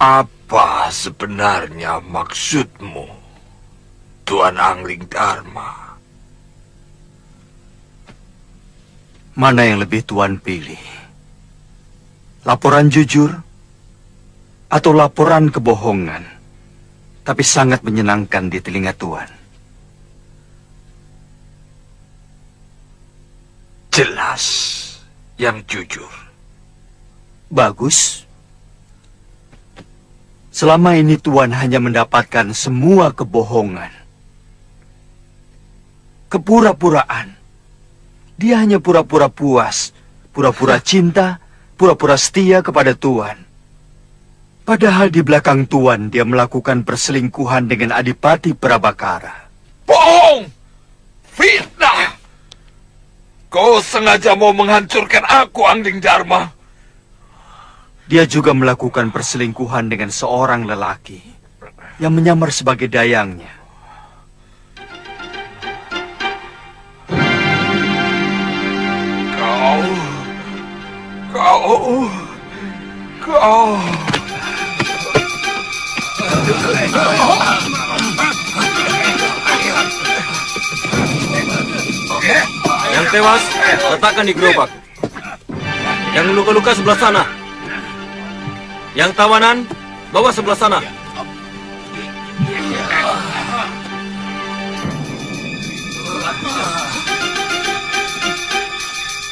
Apa sebenarnya maksudmu, Tuan Angling Dharma? Mana yang lebih Tuan pilih? Laporan jujur atau laporan kebohongan, tapi sangat menyenangkan di telinga Tuan? Jelas yang jujur. Bagus. Selama ini Tuan hanya mendapatkan semua kebohongan. Kepura-puraan. Dia hanya pura-pura puas, pura-pura cinta, pura-pura setia kepada Tuan. Padahal di belakang Tuan dia melakukan perselingkuhan dengan Adipati Prabakara. Bohong! Fitnah! Kau sengaja mau menghancurkan aku, Angling Dharma. Dia juga melakukan perselingkuhan dengan seorang lelaki yang menyamar sebagai dayangnya. Kau. Yang tewas, letakkan di gerobak. Yang luka-luka sebelah sana. Yang tawanan, bawa sebelah sana.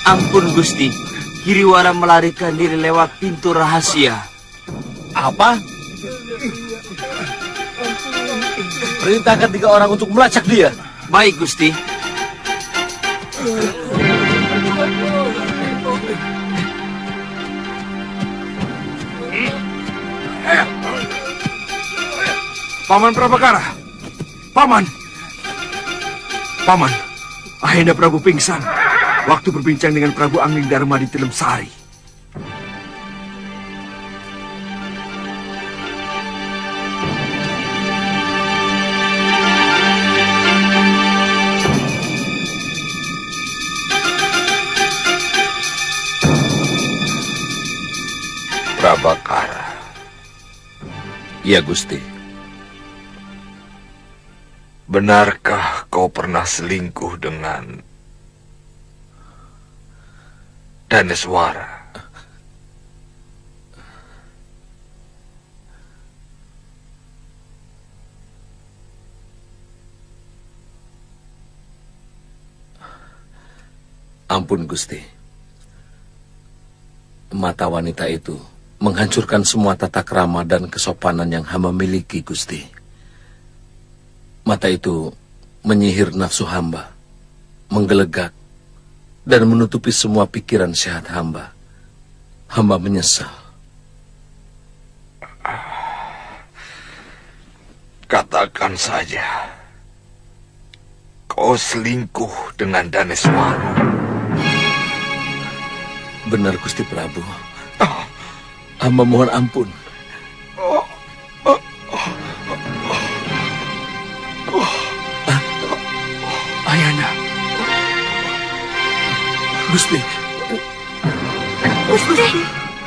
Ampun Gusti, Hiriwara melarikan diri lewat pintu rahasia. Apa? Perintahkan 3 orang untuk melacak dia. Baik Gusti. Paman Prabakara. Paman. Paman, Ahenda Prabu pingsan waktu berbincang dengan Prabu Angling Dharma di Tilem Sari. Prabakara. Iya, Gusti. Benarkah kau pernah selingkuh dengan Daneswara? Ampun, Gusti. Mata wanita itu menghancurkan semua tata krama dan kesopanan yang hamba miliki, Gusti. Mata itu menyihir nafsu hamba, menggelegak, dan menutupi semua pikiran sehat hamba. Hamba menyesal. Katakan saja, kau selingkuh dengan Daneswara. Benar, Gusti Prabu. Hamba mohon ampun. Ayana. Gusti. Gusti.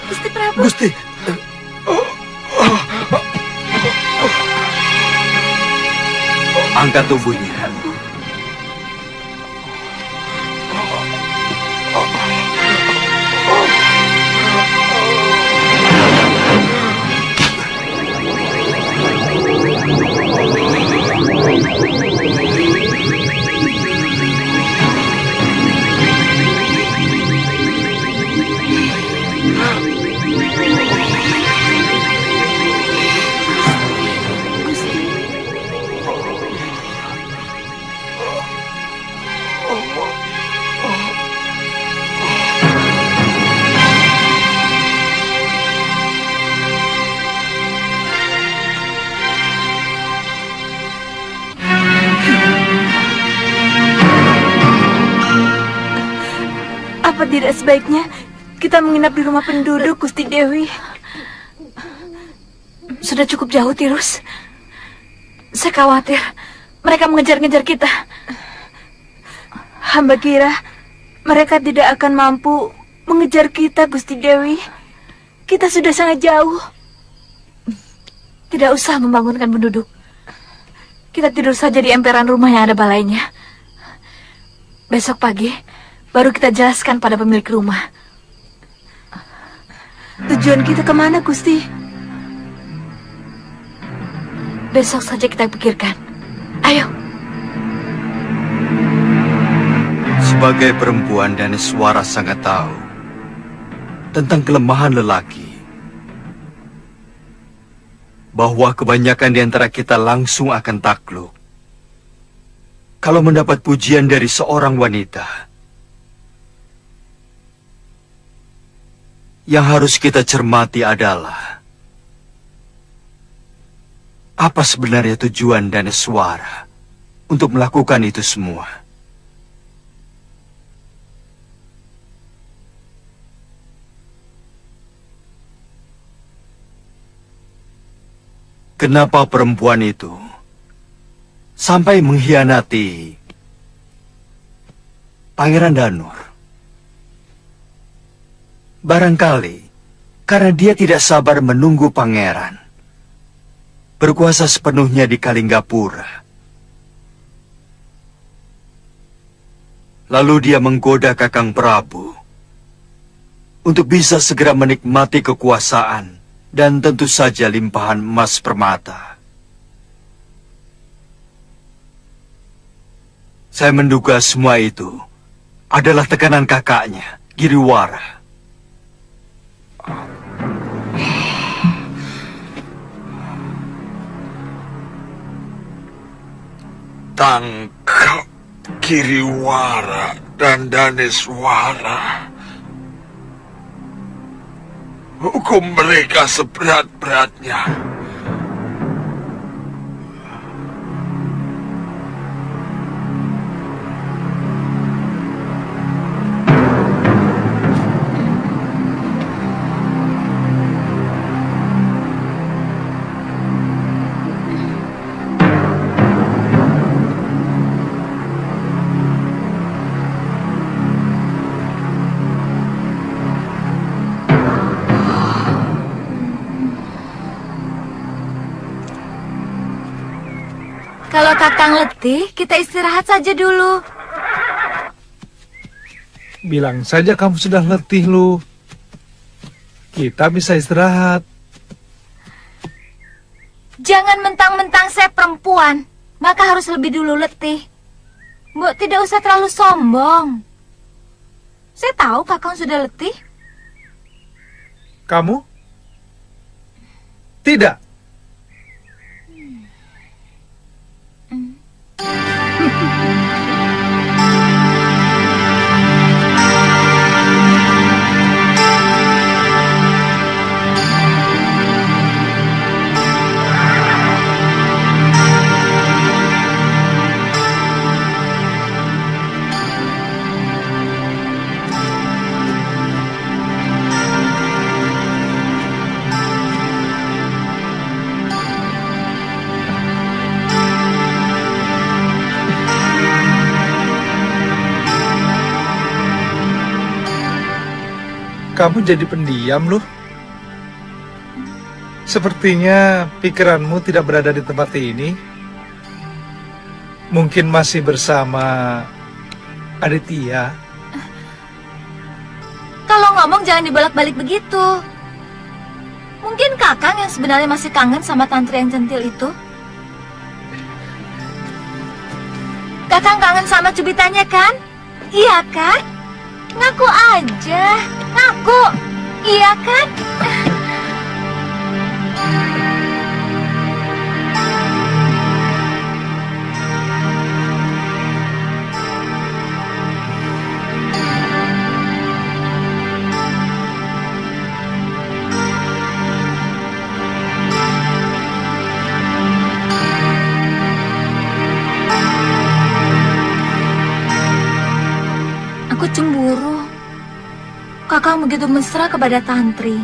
Gusti Prabu. Gusti. Angkat tubuhnya. Apa tidak sebaiknya kita menginap di rumah penduduk, Gusti Dewi? Sudah cukup jauh, Tirus. Saya khawatir mereka mengejar-ngejar kita. Hamba kira mereka tidak akan mampu mengejar kita, Gusti Dewi. Kita sudah sangat jauh. Tidak usah membangunkan penduduk. Kita tidur saja di emperan rumah yang ada balainya. Besok pagi baru kita jelaskan pada pemilik rumah. Tujuan kita kemana, Gusti? Besok saja kita pikirkan. Ayo. Sebagai perempuan, Daneswara sangat tahu tentang kelemahan lelaki. Bahwa kebanyakan di antara kita langsung akan takluk kalau mendapat pujian dari seorang wanita. Yang harus kita cermati adalah apa sebenarnya tujuan Daneswara untuk melakukan itu semua. Kenapa perempuan itu sampai mengkhianati Pangeran Danur? Barangkali karena dia tidak sabar menunggu pangeran berkuasa sepenuhnya di Kalinggapura. Lalu dia menggoda Kakang Prabu untuk bisa segera menikmati kekuasaan dan tentu saja limpahan emas permata. Saya menduga semua itu adalah tekanan kakaknya, Giriwara. Tangkap Giriwara dan Daneswara. Hukum mereka seberat-beratnya. Kalau Kakang letih, kita istirahat saja dulu. Bilang saja kamu sudah letih, Lu. Kita bisa istirahat. Jangan mentang-mentang saya perempuan, maka harus lebih dulu letih. Mbok tidak usah terlalu sombong. Saya tahu Kakang sudah letih. Kamu? Tidak. Kamu jadi pendiam loh. Sepertinya pikiranmu tidak berada di tempat ini. Mungkin masih bersama Aditya. Kalau ngomong jangan dibolak-balik begitu. Mungkin Kakang yang sebenarnya masih kangen sama tantri yang centil itu. Kakang kangen sama cubitannya kan? Iya kan? Ngaku aja. Ngaku. Iya kan? Aku cemburu. Kakang begitu mesra kepada tantri.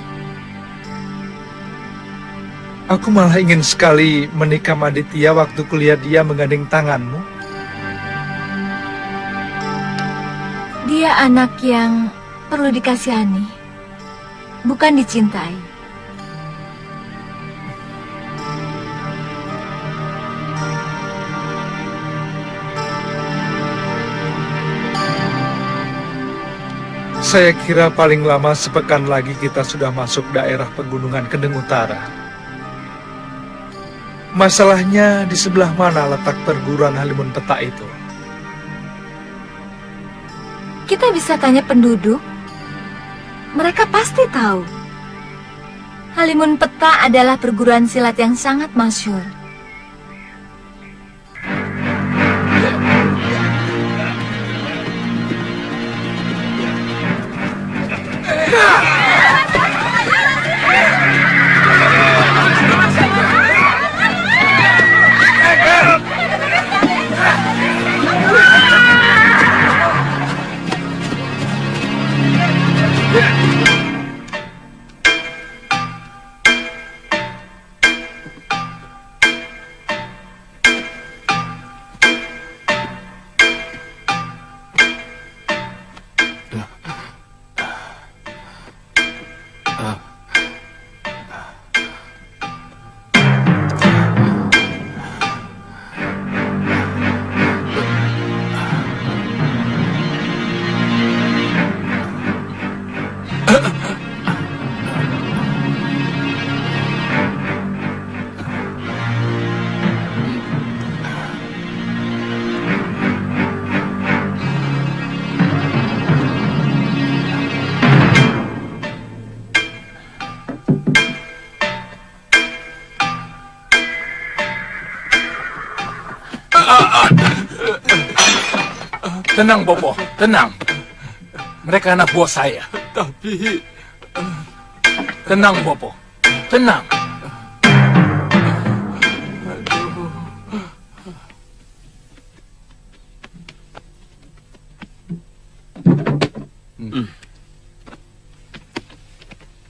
Aku malah ingin sekali menikah sama Aditya waktu kuliah dia menggandeng tanganmu. Dia anak yang perlu dikasihani, bukan dicintai. Saya kira paling lama sepekan lagi kita sudah masuk daerah pegunungan Kendeng Utara. Masalahnya di sebelah mana letak perguruan Halimun Peta itu? Kita bisa tanya penduduk. Mereka pasti tahu. Halimun Peta adalah perguruan silat yang sangat masyhur. Tenang, Bopo, tenang. Mereka anak buah saya. Tapi Tenang, Bopo, tenang.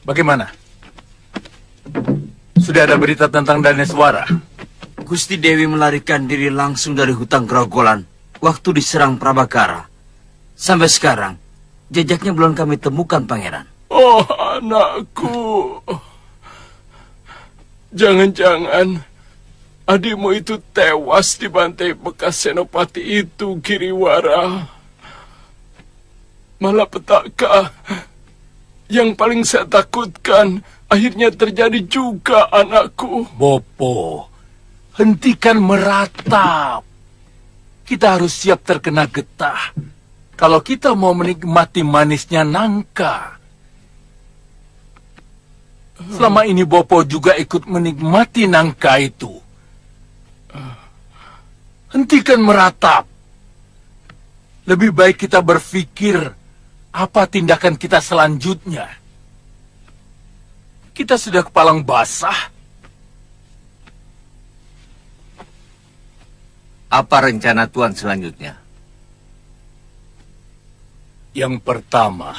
Bagaimana? Sudah ada berita tentang Daneswara? Gusti Dewi melarikan diri langsung dari hutan Grogolan waktu diserang Prabakara. Sampai sekarang, jejaknya belum kami temukan, Pangeran. oh anakku, jangan-jangan adikmu itu tewas dibantai bekas senopati itu, Giriwara. Malapetaka yang paling saya takutkan akhirnya terjadi juga, anakku. Bopo, hentikan meratap. Kita harus siap terkena getah. kalau kita mau menikmati manisnya nangka. Selama ini Bopo juga ikut menikmati nangka itu. Hentikan meratap. Lebih baik kita berpikir apa tindakan kita selanjutnya. Kita sudah kepalang basah. Apa rencana Tuan selanjutnya? Yang pertama,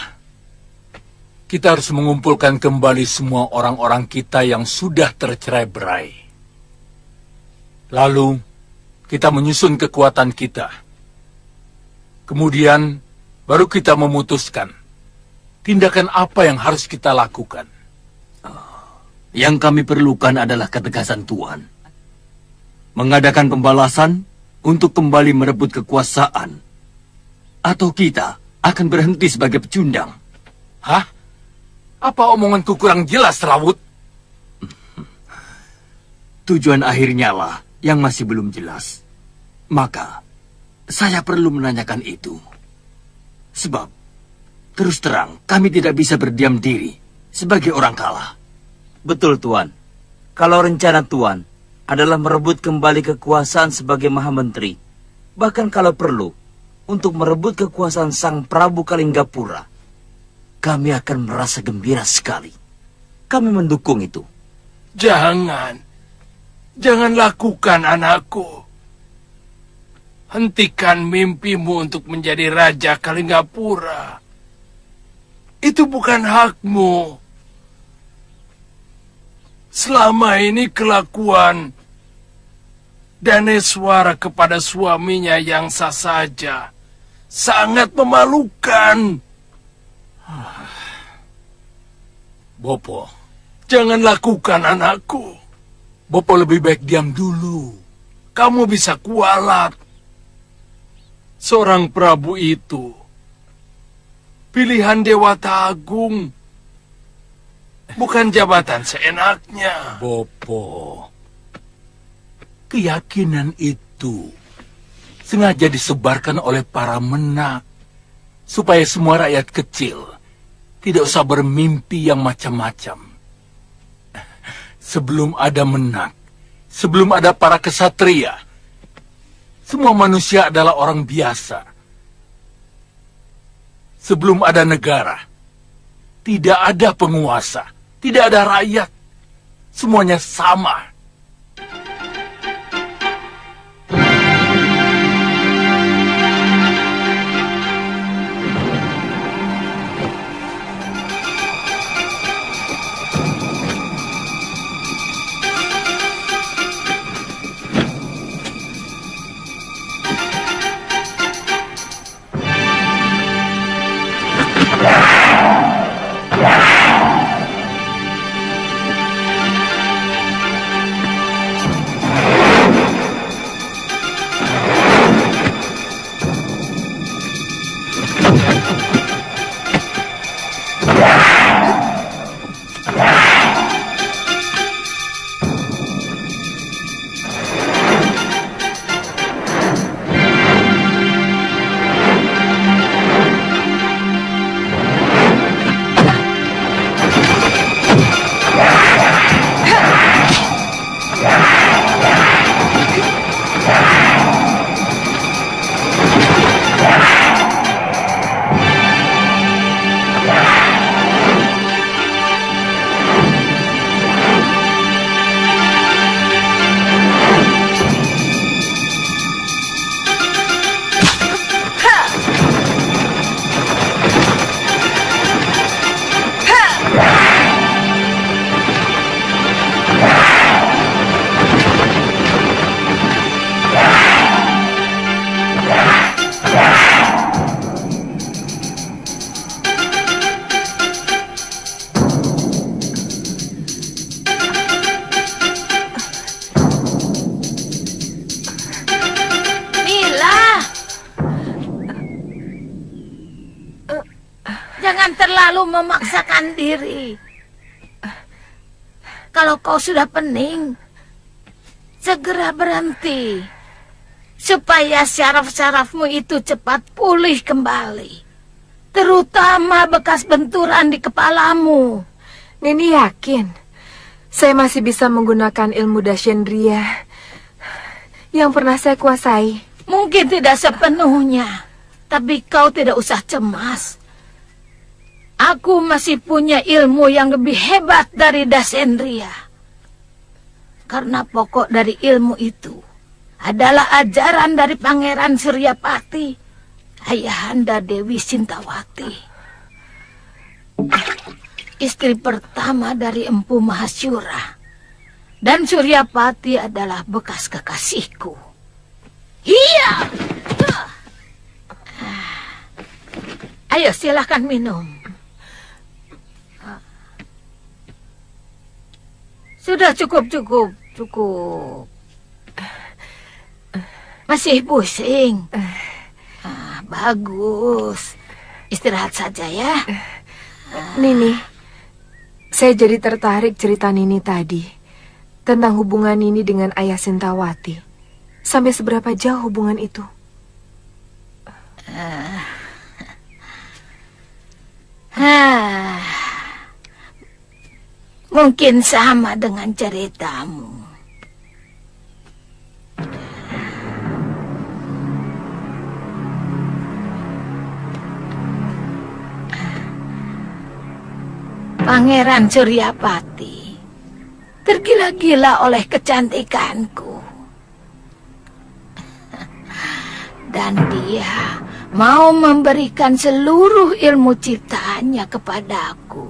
kita harus mengumpulkan kembali semua orang-orang kita yang sudah tercerai-berai. Lalu, kita menyusun kekuatan kita. Kemudian, baru kita memutuskan tindakan apa yang harus kita lakukan. Yang kami perlukan adalah ketegasan Tuan. Mengadakan pembalasan untuk kembali merebut kekuasaan. Atau kita akan berhenti sebagai pecundang. Hah? Apa omonganku kurang jelas, Rawut? Tujuan akhirnya lah yang masih belum jelas. Maka, saya perlu menanyakan itu. Sebab, terus terang, kami tidak bisa berdiam diri sebagai orang kalah. Betul, Tuan. Kalau rencana Tuan adalah merebut kembali kekuasaan sebagai Maha Menteri, bahkan kalau perlu, untuk merebut kekuasaan Sang Prabu Kalinggapura, kami akan merasa gembira sekali. Kami mendukung itu. Jangan lakukan, anakku. Hentikan mimpimu untuk menjadi Raja Kalinggapura. Itu bukan hakmu. Selama ini kelakuan Daneswara kepada suaminya yang sah saja sangat memalukan. Bopo, Jangan lakukan, anakku. Bopo lebih baik diam dulu. Kamu bisa kualat. Seorang Prabu itu pilihan Dewata Agung, bukan jabatan seenaknya. Bopo, keyakinan itu sengaja disebarkan oleh para menak supaya semua rakyat kecil tidak usah bermimpi yang macam-macam. Sebelum ada menak, sebelum ada para kesatria, semua manusia adalah orang biasa. Sebelum ada negara, tidak ada penguasa, tidak ada rakyat. Semuanya sama. Jangan terlalu memaksakan diri. Kalau kau sudah pening, segera berhenti. supaya syaraf-syarafmu itu cepat pulih kembali. Terutama bekas benturan di kepalamu. Nini yakin saya masih bisa menggunakan ilmu Dashendriya yang pernah saya kuasai. Mungkin tidak sepenuhnya, tapi kau tidak usah cemas. Aku masih punya ilmu yang lebih hebat dari Dashendriya. Karena pokok dari ilmu itu adalah ajaran dari Pangeran Suryapati, ayahanda Dewi Sintawati, istri pertama dari Empu Mahasyura. Dan Suryapati adalah bekas kekasihku. Iya. Ayo silahkan minum. Sudah cukup. Masih pusing? Bagus. Istirahat saja ya. Nini, saya jadi tertarik cerita Nini tadi tentang hubungan Nini dengan ayah Sintawati. Sampai seberapa jauh hubungan itu? Mungkin sama dengan ceritamu. Pangeran Suryapati tergila-gila oleh kecantikanku. Dan dia mau memberikan seluruh ilmu ciptaannya kepadaku.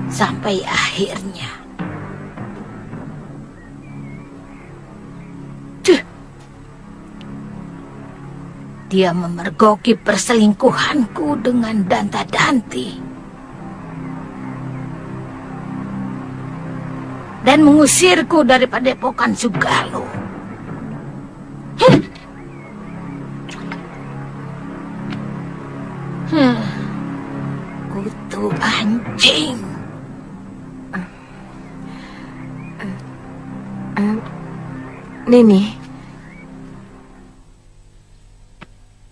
Sampai akhirnya dia memergoki perselingkuhanku dengan Danta-Danti dan mengusirku dari padepokan Sugalo. Kutu anjing. Nini,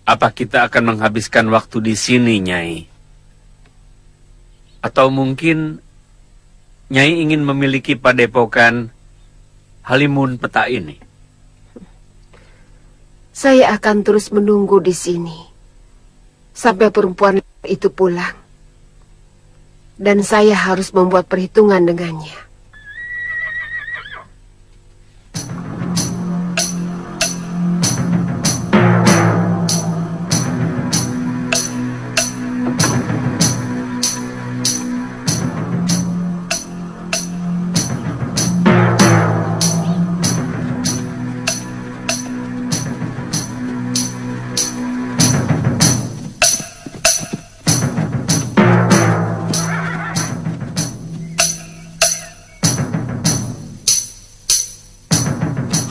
apa kita akan menghabiskan waktu di sini, Nyai? Atau mungkin Nyai ingin memiliki padepokan Halimun Peta ini? Saya akan terus menunggu di sini sampai perempuan itu pulang. Dan saya harus membuat perhitungan dengannya.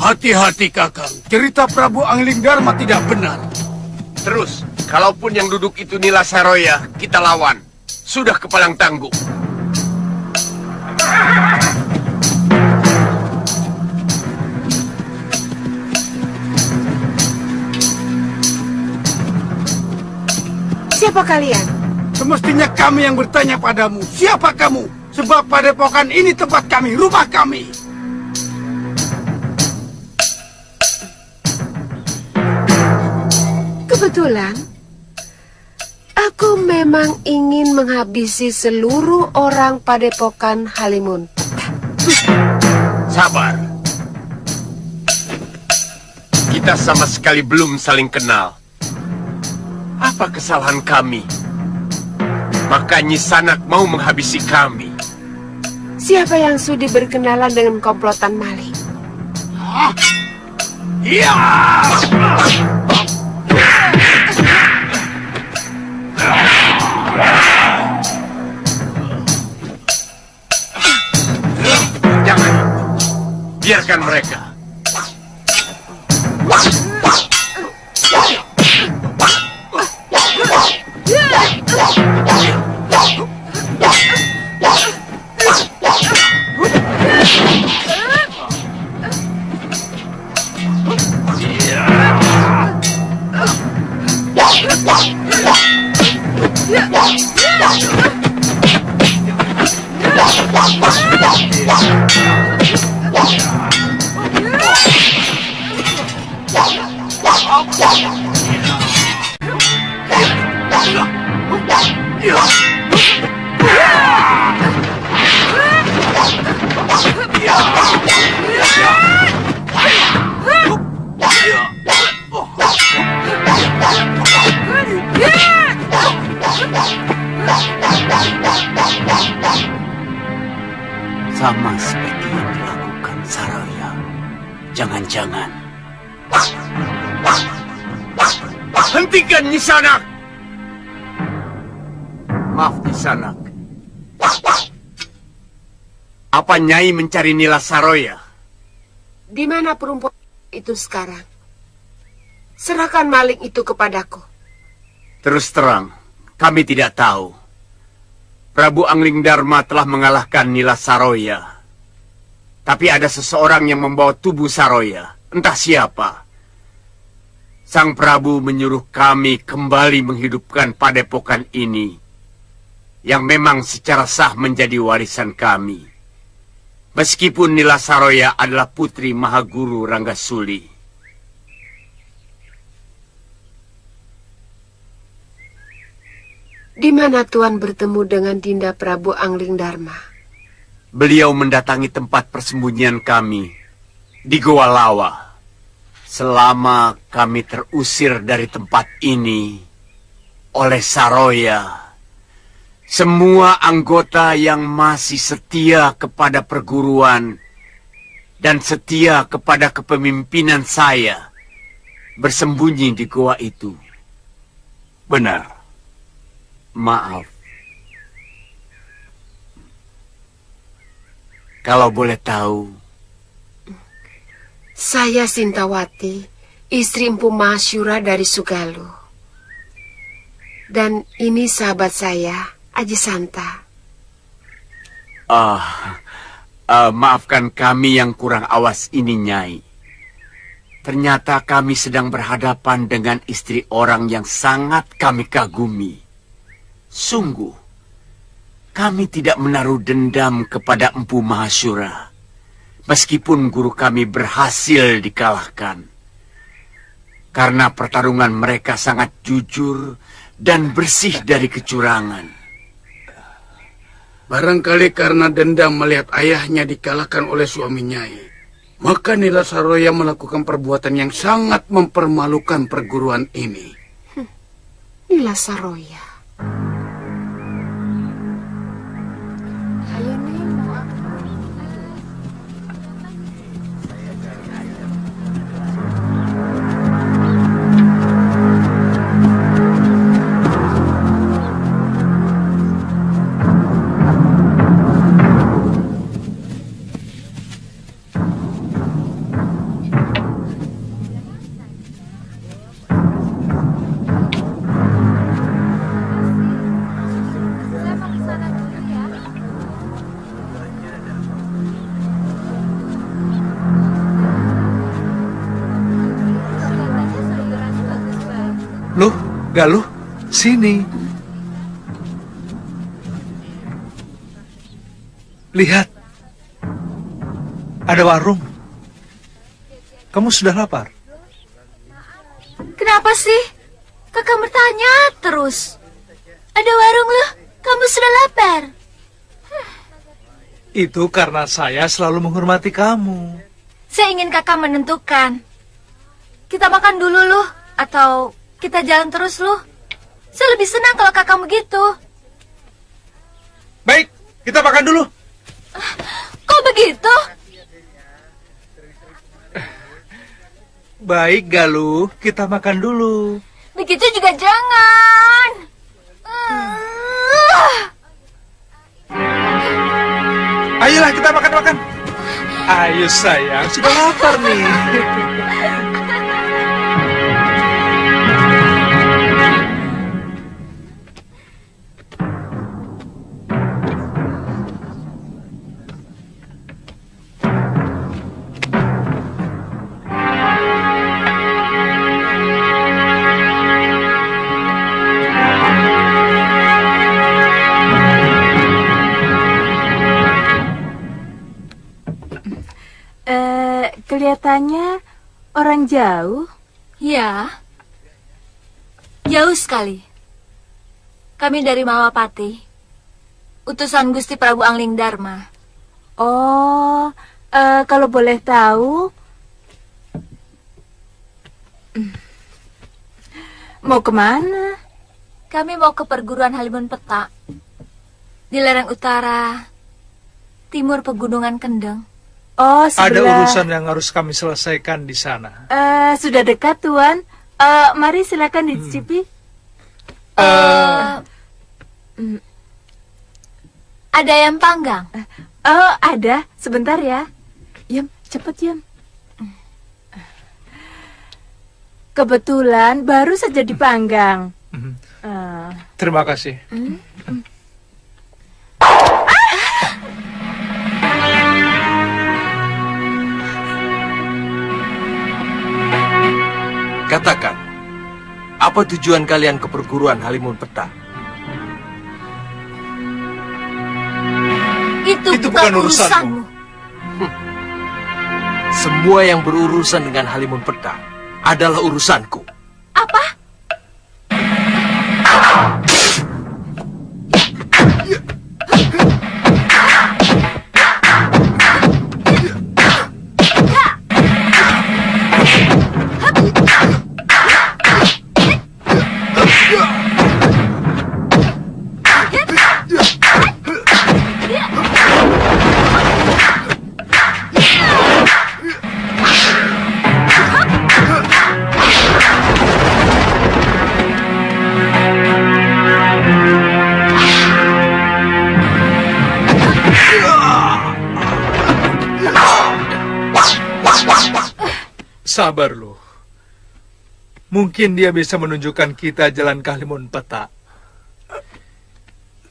Hati-hati Kakang, cerita Prabu Anglingdarma tidak benar. Terus, kalaupun yang duduk itu Nila Saroya, kita lawan. Sudah kepalang tangguh. Siapa kalian? Semestinya kami yang bertanya padamu, siapa kamu? Sebab padepokan ini tempat kami, rumah kami. Kebetulan, aku memang ingin menghabisi seluruh orang padepokan Halimun. Sabar. Kita sama sekali belum saling kenal. Apa kesalahan kami? Maka Nyi Sanak mau menghabisi kami. Siapa yang sudi berkenalan dengan komplotan maling? Iya! Jangan. Biarkan mereka. Sama seperti yang dilakukan Saroya. Jangan-jangan. Hentikan Nisanak! Maaf Nisanak. Apa Nyai mencari Nila Saroya? Di mana perempuan itu sekarang? Serahkan maling itu kepadaku. Terus terang, kami tidak tahu. Prabu Angling Dharma telah mengalahkan Nila Saroya. Tapi ada seseorang yang membawa tubuh Saroya. Entah siapa. Sang Prabu menyuruh kami kembali menghidupkan padepokan ini. Yang memang secara sah menjadi warisan kami. Meskipun Nila Saroya adalah putri Mahaguru Ranggasuli. Di mana Tuan bertemu dengan Dinda Prabu Angling Dharma? Beliau mendatangi tempat persembunyian kami di Goa Lawa. Selama kami terusir dari tempat ini oleh Saroya, semua anggota yang masih setia kepada perguruan dan setia kepada kepemimpinan saya bersembunyi di goa itu. Benar. Maaf. Kalau boleh tahu. Saya Sintawati, istri Empu Mahasyura dari Sugalu. Dan ini sahabat saya, Aji Santa. Maafkan kami yang kurang awas ini, Nyai. Ternyata kami sedang berhadapan dengan istri orang yang sangat kami kagumi. Sungguh, kami tidak menaruh dendam kepada Empu Mahasyura, meskipun guru kami berhasil dikalahkan. Karena pertarungan mereka sangat jujur dan bersih dari kecurangan. Barangkali karena dendam melihat ayahnya dikalahkan oleh suami Nyai, maka Nila Saroya melakukan perbuatan yang sangat mempermalukan perguruan ini. Nila Saroya. Loh, Galuh, sini. Lihat. Ada warung. Kamu sudah lapar? Kenapa sih? Kakak bertanya terus. Ada warung loh, kamu sudah lapar. Itu karena saya selalu menghormati kamu. Saya ingin kakak menentukan. Kita makan dulu loh, atau kita jalan terus loh. Saya lebih senang kalau kakak begitu. Baik, kita makan dulu. Kok begitu? Baik, Galuh, kita makan dulu. Begitu juga jangan. Ayolah kita makan-makan. Ayo sayang, sudah lapar nih. Kelihatannya orang jauh. Ya, jauh sekali. Kami dari Malapati, utusan Gusti Prabu Angling Darma. Oh, kalau boleh tahu, mau kemana? Kami mau ke perguruan Halimun Petak, di lereng utara, timur Pegunungan Kendeng. Oh, Ada sebelah. urusan yang harus kami selesaikan di sana. Sudah dekat, Tuan. Mari silakan dicicipi. Ada ayam panggang? Oh, ada. Sebentar ya. Yam, cepet Yam. Kebetulan baru saja dipanggang. Terima kasih. Katakan, apa tujuan kalian ke perguruan Halimun Petak? Itu bukan urusanmu. Semua yang berurusan dengan Halimun Petak adalah urusanku. Apa? Sabar lu. Mungkin dia bisa menunjukkan kita jalan ke Halimun Petak.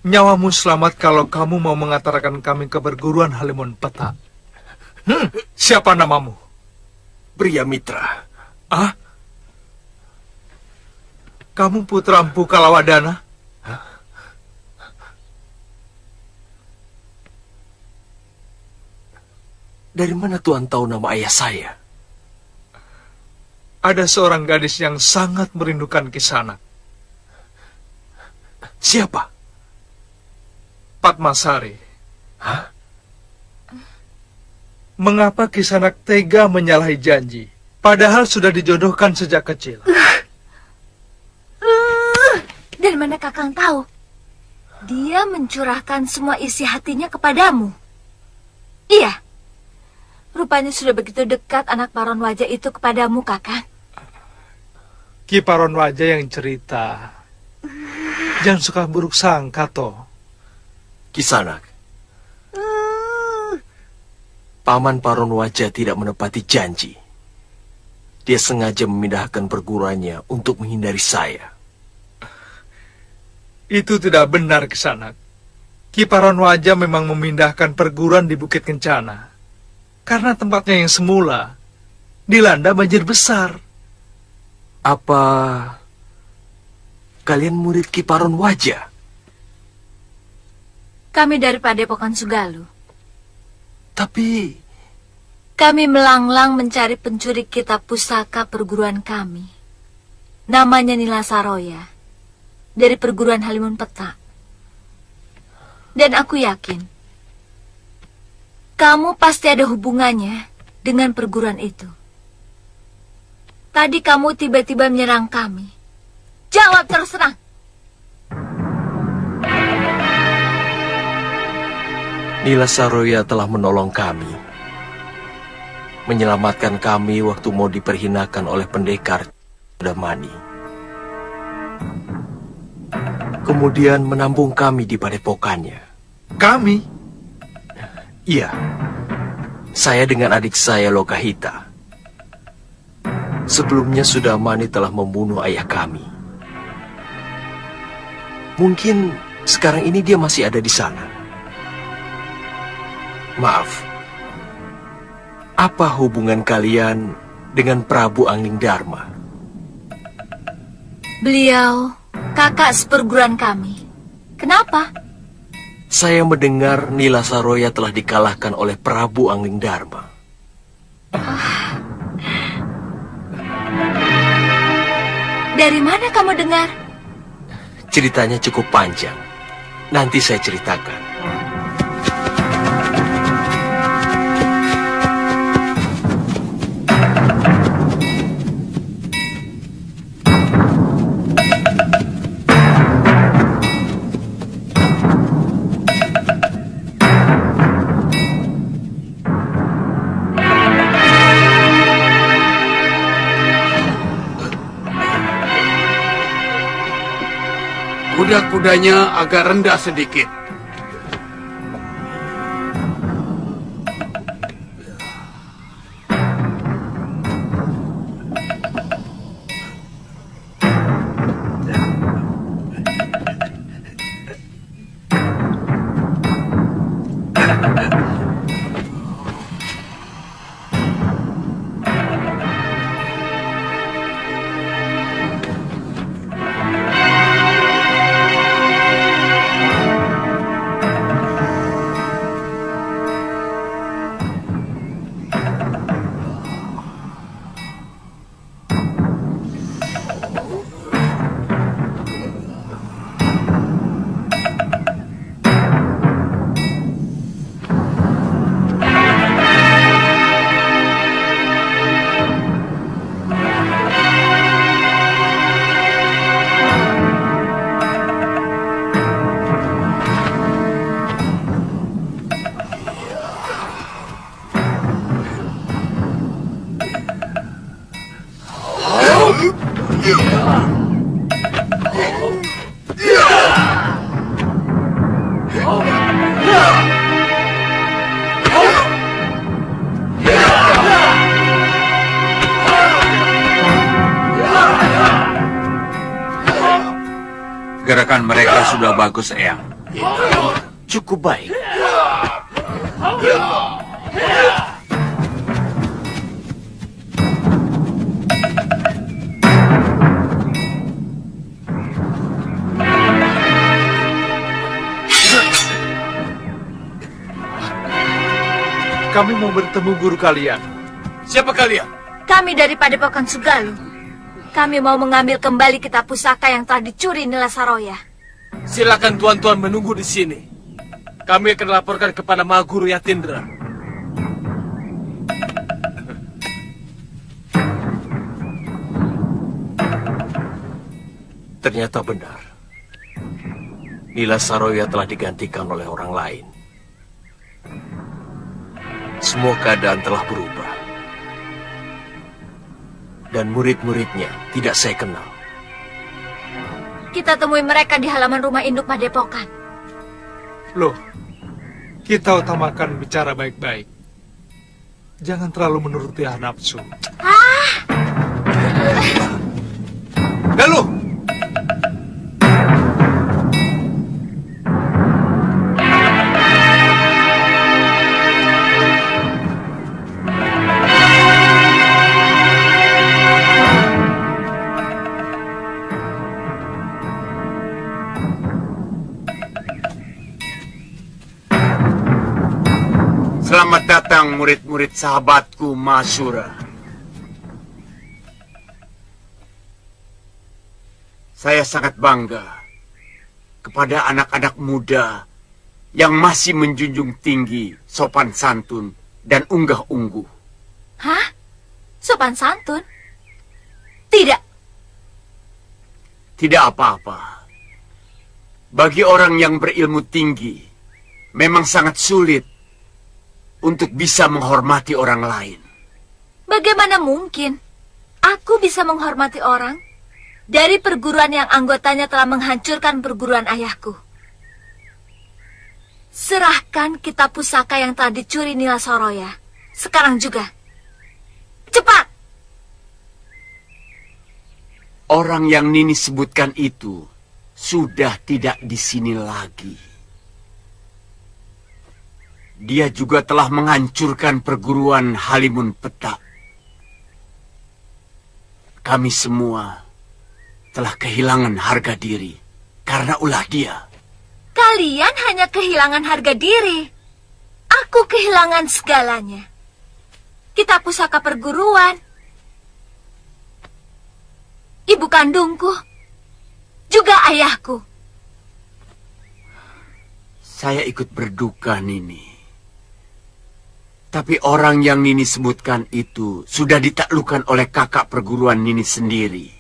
Nyawamu selamat kalau kamu mau mengantarkan kami ke perguruan Halimun Petak. Siapa namamu? Pria Mitra. Ah? Kamu putra Empu Kalawadana? Dari mana Tuan tahu nama ayah saya? Ada seorang gadis yang sangat merindukan Kisanak. Siapa? Padmasari. Hah? Mengapa Kisanak tega menyalahi janji, padahal sudah dijodohkan sejak kecil? Dari mana Kakang tahu? Dia mencurahkan semua isi hatinya kepadamu. Iya. Rupanya sudah begitu dekat anak Paron Wajah itu kepadamu, Kakang. Ki Paron Wajah yang cerita. Jangan suka buruk sangka, toh. Kisanak. Paman Paron Wajah tidak menepati janji. Dia sengaja memindahkan perguruannya untuk menghindari saya. Itu tidak benar, Kisanak. Ki Paron Wajah memang memindahkan perguruan di Bukit Kencana. Karena tempatnya yang semula dilanda banjir besar. Apa kalian murid Ki Paron Wajah? Kami dari Padepokan Sugalu. Tapi kami melanglang mencari pencuri kitab pusaka perguruan kami. Namanya Nila Saroya. Dari perguruan Halimun Petak. Dan aku yakin kamu pasti ada hubungannya dengan perguruan itu. Tadi kamu tiba-tiba menyerang kami. Jawab terus terang. Nila Saroya telah menolong kami. Menyelamatkan kami waktu mau diperhinakan oleh pendekar Damani. Kemudian menambung kami di padepokannya. Kami? Iya. Saya dengan adik saya Lokahita. Sebelumnya Sudamani telah membunuh ayah kami. Mungkin sekarang ini dia masih ada di sana. Maaf. Apa hubungan kalian dengan Prabu Angling Darma? Beliau kakak seperguruan kami. Kenapa? Saya mendengar Nila Saroya telah dikalahkan oleh Prabu Angling Darma. Dari mana kamu dengar? Ceritanya cukup panjang. Nanti saya ceritakan. Kuda-kudanya agak rendah sedikit. Gerakan mereka sudah bagus, Eyang. Cukup baik. Kami mau bertemu guru kalian. Siapa kalian? Kami dari Padepokan Sugalu. Kami mau mengambil kembali kitab pusaka yang telah dicuri Nila Saroya. Silakan tuan-tuan menunggu di sini. Kami akan laporkan kepada Mahaguru Yatindra. Ternyata benar. Nila Saroya telah digantikan oleh orang lain. Semua keadaan telah berubah. Dan murid-muridnya tidak saya kenal. Kita temui mereka di halaman rumah induk Padepokan. Loh, kita utamakan bicara baik-baik. Jangan terlalu menuruti nafsu. Lalu! Selamat datang murid-murid sahabatku Masura. Saya sangat bangga kepada anak-anak muda yang masih menjunjung tinggi sopan santun dan unggah-ungguh. Hah? Sopan santun? Tidak. Tidak apa-apa. Bagi orang yang berilmu tinggi, memang sangat sulit untuk bisa menghormati orang lain. Bagaimana mungkin aku bisa menghormati orang dari perguruan yang anggotanya telah menghancurkan perguruan ayahku? Serahkan kitab pusaka yang telah dicuri Nila Saroya. Sekarang juga. Cepat! Orang yang Nini sebutkan itu sudah tidak di sini lagi. Dia juga telah menghancurkan perguruan Halimun Petak. Kami semua telah kehilangan harga diri karena ulah dia. Kalian hanya kehilangan harga diri. Aku kehilangan segalanya. Kitab pusaka perguruan. ibu kandungku, juga ayahku. Saya ikut berduka, Nini. Tapi orang yang Nini sebutkan itu sudah ditaklukkan oleh kakak perguruan Nini sendiri.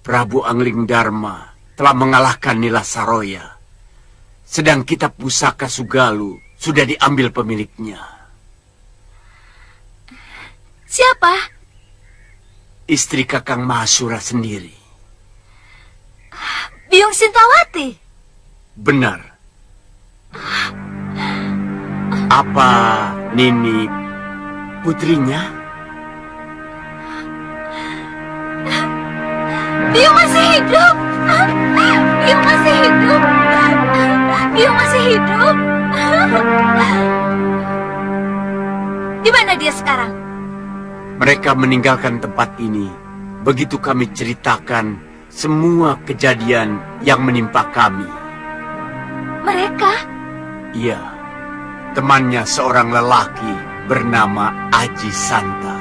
Prabu Angling Dharma telah mengalahkan Nila Saroya. Sedang kitab pusaka Sugalu sudah diambil pemiliknya. Siapa? Istri Kakang Mahasura sendiri. Biung Sintawati. Benar. Apa Nini putrinya? Biung masih hidup. Biung masih hidup. Biung masih hidup. Di mana dia sekarang? Mereka meninggalkan tempat ini. Begitu kami ceritakan semua kejadian yang menimpa kami. Mereka? Iya. Temannya seorang lelaki bernama Aji Santa.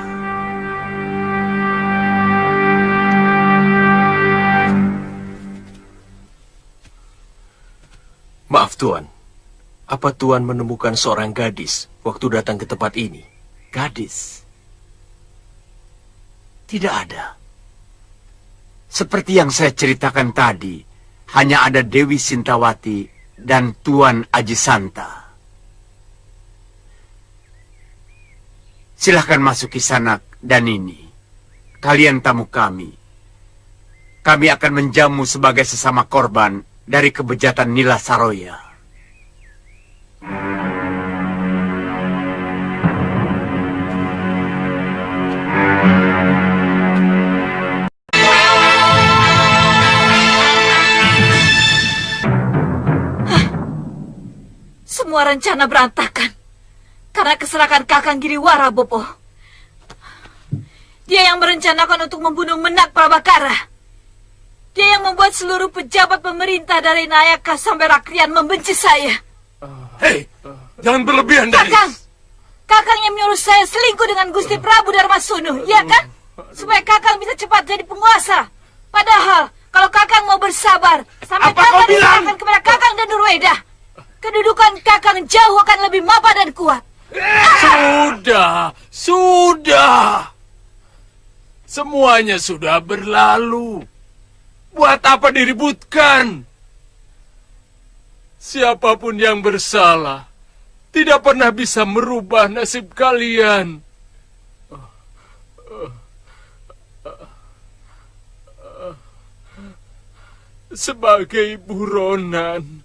Maaf Tuan, apa Tuan menemukan seorang gadis waktu datang ke tempat ini? Gadis? Tidak ada. Seperti yang saya ceritakan tadi, hanya ada Dewi Sintawati dan Tuan Aji Santa. Silahkan masuk Kisanak dan ini. Kalian tamu kami. Kami akan menjamu sebagai sesama korban dari kebejatan Nila Saroya. Semua rencana berantakan karena keserakan Kakang Giriwara, Bopo. Dia yang merencanakan untuk membunuh Menak Prabakara. Dia yang membuat seluruh pejabat pemerintah dari Nayaka sampai Rakrian membenci saya. Hei, jangan berlebihan, Danis. Kakang yang menyuruh saya selingkuh dengan Gusti Prabu Darmasunu, ya kan? Supaya Kakang bisa cepat jadi penguasa. Padahal, kalau Kakang mau bersabar, sampai Kakang diserahkan kepada Kakang dan Nurweda, kedudukan Kakang jauh akan lebih mapan dan kuat. Sudah. Semuanya sudah berlalu. Buat apa diributkan? Siapapun yang bersalah tidak pernah bisa merubah nasib kalian. Sebagai buronan,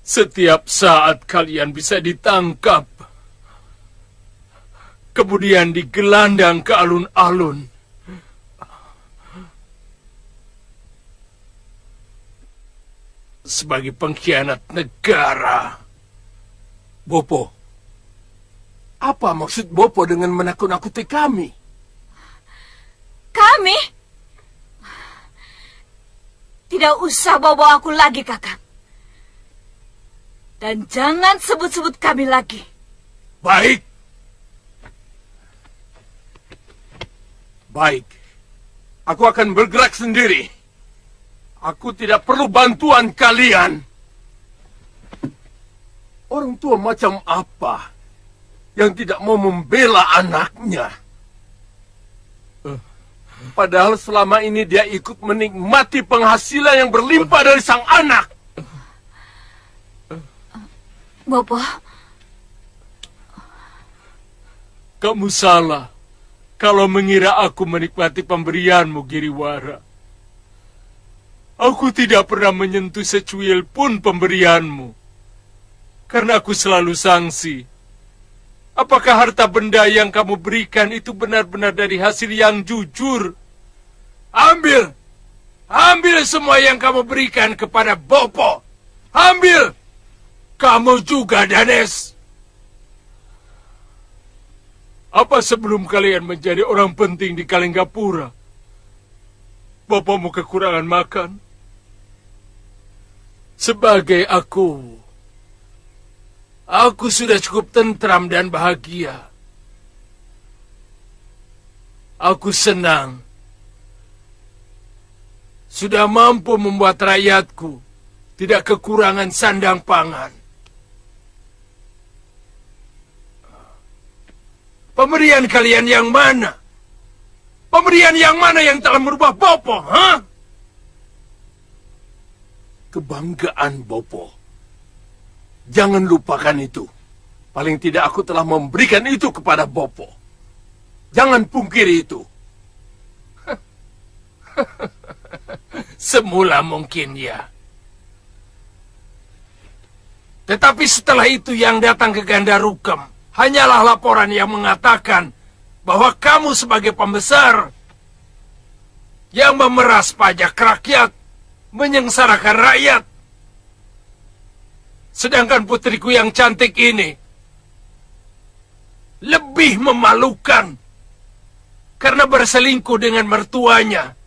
setiap saat kalian bisa ditangkap, kemudian digelandang ke alun-alun. Sebagai pengkhianat negara. Bopo, apa maksud Bopo dengan menakut-nakuti kami? Kami? Tidak usah bawa aku lagi, Kakang. Dan jangan sebut-sebut kami lagi. Baik. Baik. Aku akan bergerak sendiri. Aku tidak perlu bantuan kalian. Orang tua macam apa yang tidak mau membela anaknya? Padahal selama ini dia ikut menikmati penghasilan yang berlimpah dari sang anak. Bopo. Kamu salah kalau mengira aku menikmati pemberianmu, Giriwara. Aku tidak pernah menyentuh secuil pun pemberianmu. Karena aku selalu sangsi. Apakah harta benda yang kamu berikan itu benar-benar dari hasil yang jujur? Ambil! Ambil semua yang kamu berikan kepada Bopo! Ambil! Kamu juga, Danes! Apa sebelum kalian menjadi orang penting di Kalinggapura, Bopomu kekurangan makan? Aku sudah cukup tentram dan bahagia. Aku senang. Sudah mampu membuat rakyatku tidak kekurangan sandang pangan. Pemberian kalian yang mana? Pemberian yang mana yang telah merubah Bopo, ha? Kebanggaan Bopo. Jangan lupakan itu. Paling tidak aku telah memberikan itu kepada Bopo. Jangan pungkiri itu. Semula mungkin ya. Tetapi setelah itu yang datang ke Gandarukem hanyalah laporan yang mengatakan bahwa kamu sebagai pembesar yang memeras pajak rakyat, menyengsarakan rakyat. Sedangkan putriku yang cantik ini lebih memalukan karena berselingkuh dengan mertuanya.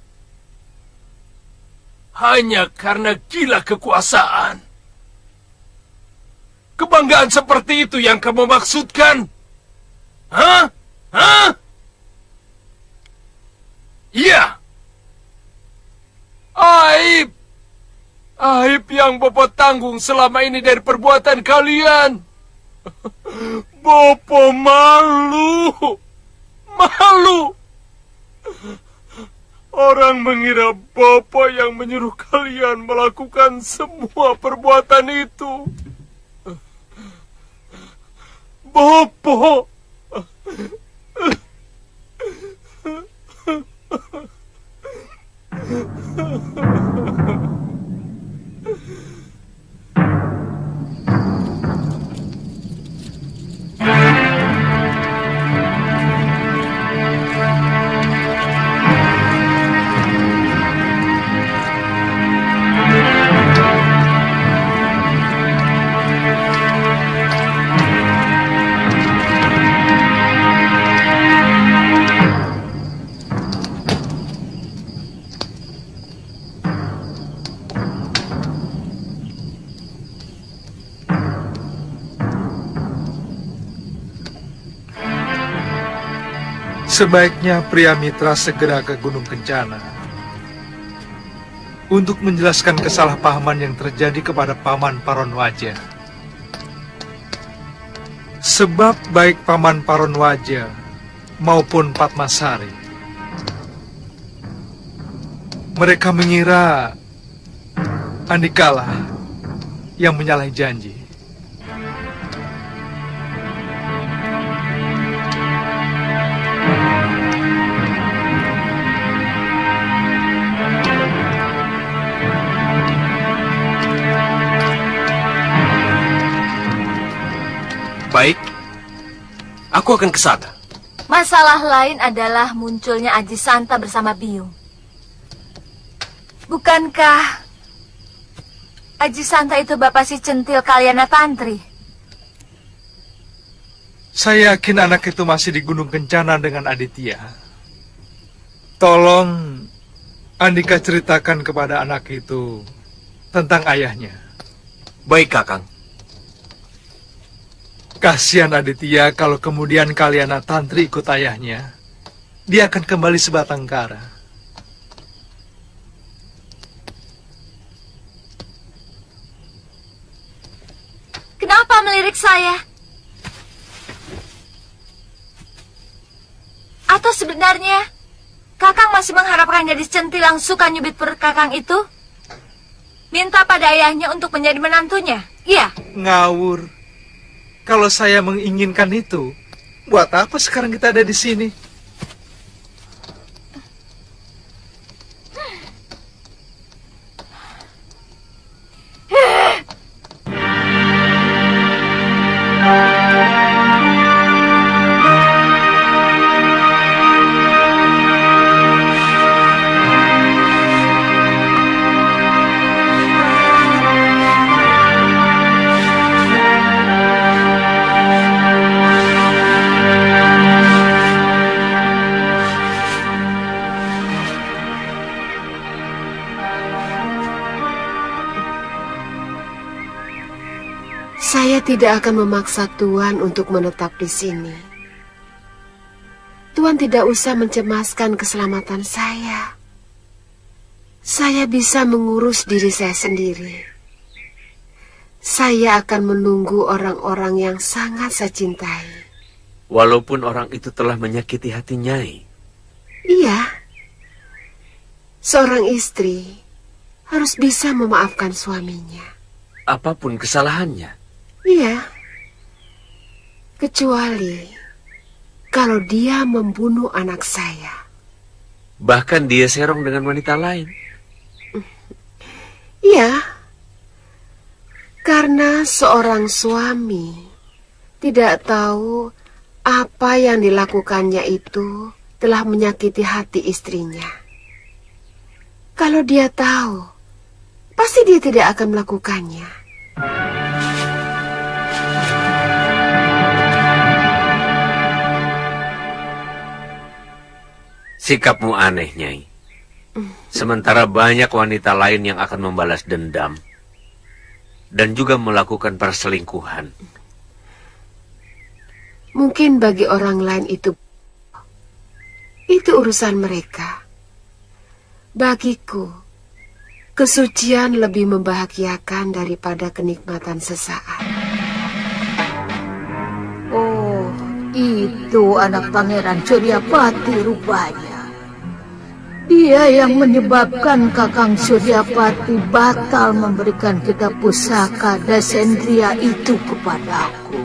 Hanya karena gila kekuasaan. Kebanggaan seperti itu yang kamu maksudkan? Hah? Hah? Iya. Aib. Aib yang Bopo tanggung selama ini dari perbuatan kalian. Bopo malu. Malu. Orang mengira Bopo yang menyuruh kalian melakukan semua perbuatan itu. Bopo. Sebaiknya pria mitra segera ke Gunung Kencana untuk menjelaskan kesalahpahaman yang terjadi kepada Paman Paronwaja. Sebab baik Paman Paronwaja maupun Padmasari, mereka mengira Andikalah yang menyalahi janji. Baik, aku akan ke sana. Masalah lain adalah munculnya Aji Santa bersama Biung. Bukankah Aji Santa itu bapak si centil Kalyana Tantri? Saya yakin anak itu masih di Gunung Kencana dengan Aditya. Tolong Andika ceritakan kepada anak itu tentang ayahnya. Baik, Kakang. Kasihan Aditya kalau kemudian Kalyana Tantri ikut ayahnya. Dia akan kembali sebatang kara. Kenapa melirik saya? Atau sebenarnya Kakang masih mengharapkan gadis centil yang suka nyubit perut Kakang itu? Minta pada ayahnya untuk menjadi menantunya? Iya. Ngawur. Kalau saya menginginkan itu, buat apa sekarang kita ada di sini? tidak akan memaksa Tuan untuk menetap di sini. Tuan tidak usah mencemaskan keselamatan saya. Saya bisa mengurus diri saya sendiri. Saya akan menunggu orang-orang yang sangat saya cintai. Walaupun orang itu telah menyakiti hati Nyai. Iya. Seorang istri harus bisa memaafkan suaminya. Apapun kesalahannya. Iya. Kecuali kalau dia membunuh anak saya. Bahkan dia serong dengan wanita lain. Iya. Karena seorang suami tidak tahu apa yang dilakukannya itu telah menyakiti hati istrinya. Kalau dia tahu, pasti dia tidak akan melakukannya. Sikapmu aneh, Nyai. Sementara banyak wanita lain yang akan membalas dendam dan juga melakukan perselingkuhan. Mungkin bagi orang lain itu urusan mereka. Bagiku, kesucian lebih membahagiakan daripada kenikmatan sesaat. Oh, itu anak Pangeran Suryapati rupanya. Dia yang menyebabkan Kakang Suryapati batal memberikan kitab pusaka Dasendria itu kepadaku.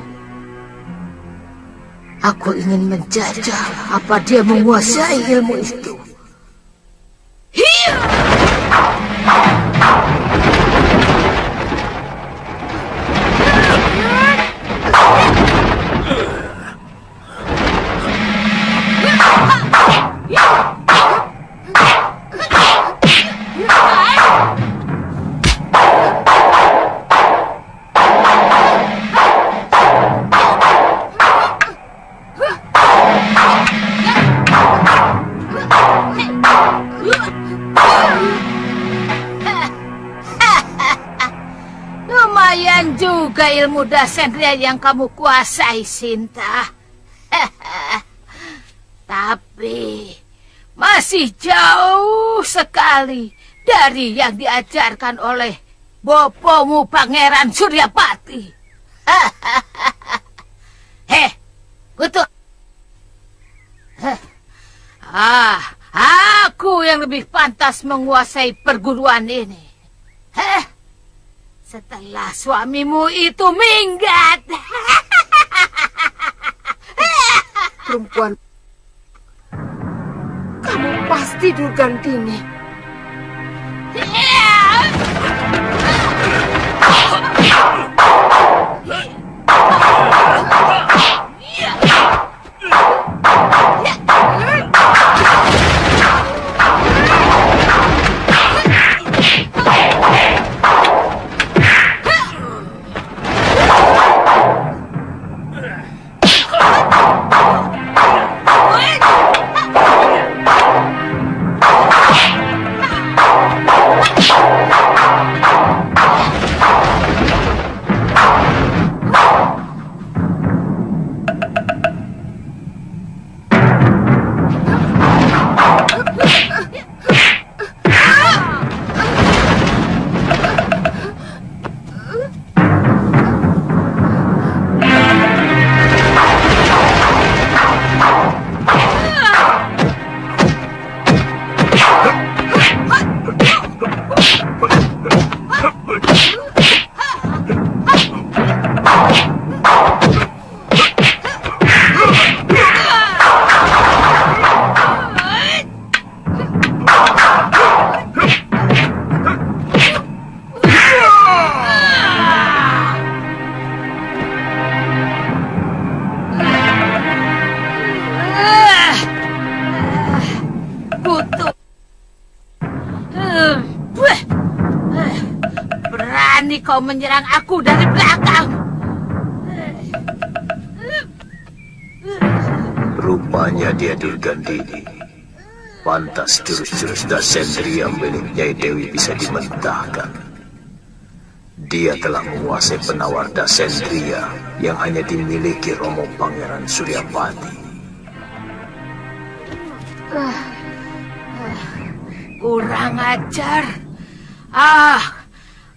Aku ingin menjajal apa dia menguasai ilmu itu. Hiya! Lumayan juga ilmu Dasendria yang kamu kuasai, Sinta. Tapi masih jauh sekali dari yang diajarkan oleh bopomu Pangeran Suryapati. Kutu. Aku yang lebih pantas menguasai perguruan ini. Setelah suamimu itu minggat. Perempuan, kamu pasti Durgandini. Berani kau menyerang aku dari belakang. Rupanya dia Durgandini. Pantas jurus-jurus Dasendria milik Nyai Dewi bisa dimentahkan. Dia telah menguasai penawar Dasendria yang hanya dimiliki Romo Pangeran Suryapati. Kurang ajar.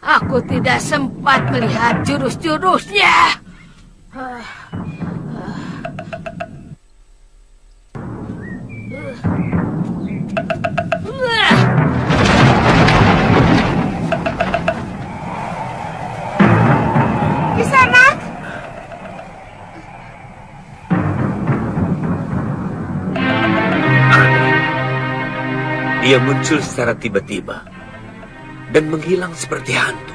Aku tidak sempat melihat jurus-jurusnya. Kisanak! Dia muncul secara tiba-tiba dan menghilang seperti hantu.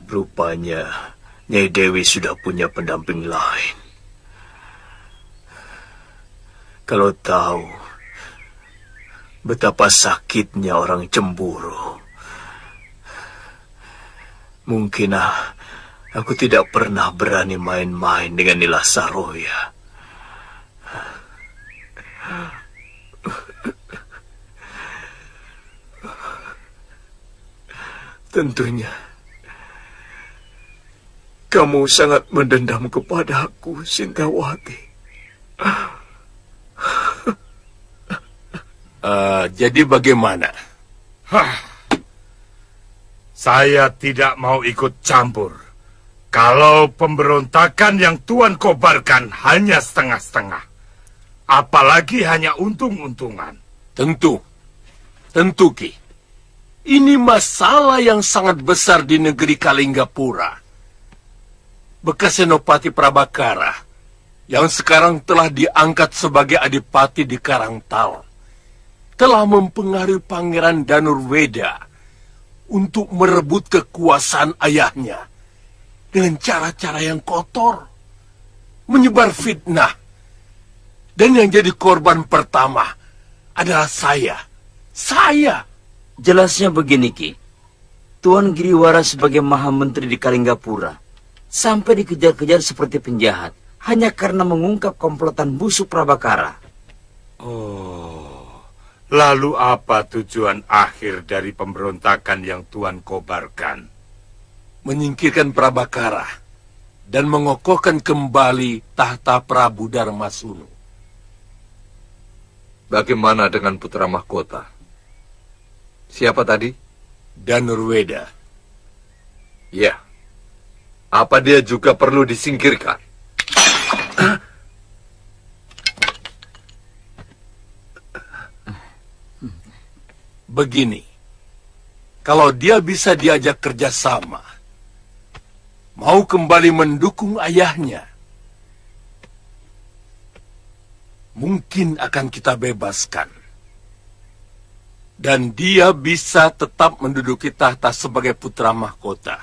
Rupanya Nyai Dewi sudah punya pendamping lain. Kalau tahu betapa sakitnya orang cemburu, mungkin aku tidak pernah berani main-main dengan Nila Saroya. Tentunya kamu sangat mendendam kepadaku, Sintawati. Jadi bagaimana? Saya tidak mau ikut campur. Kalau pemberontakan yang Tuan kobarkan hanya setengah-setengah. Apalagi hanya untung-untungan. Tentu Ki. Ini masalah yang sangat besar di negeri Kalinggapura. Bekas Senopati Prabakara yang sekarang telah diangkat sebagai adipati di Karangtal telah mempengaruhi Pangeran Danurweda untuk merebut kekuasaan ayahnya dengan cara-cara yang kotor, menyebar fitnah, dan yang jadi korban pertama adalah saya. Jelasnya begini, Ki. Tuan Giriwara sebagai Maha Menteri di Kalinggapura sampai dikejar-kejar seperti penjahat hanya karena mengungkap komplotan busuk Prabakara. Oh, lalu apa tujuan akhir dari pemberontakan yang Tuan kobarkan? Menyingkirkan Prabakara dan mengokohkan kembali tahta Prabu Darmasunu. Bagaimana dengan putra mahkota? Siapa tadi? Danurweda. Ya. Apa dia juga perlu disingkirkan? Begini, kalau dia bisa diajak kerjasama, mau kembali mendukung ayahnya, mungkin akan kita bebaskan. Dan dia bisa tetap menduduki tahta sebagai putra mahkota.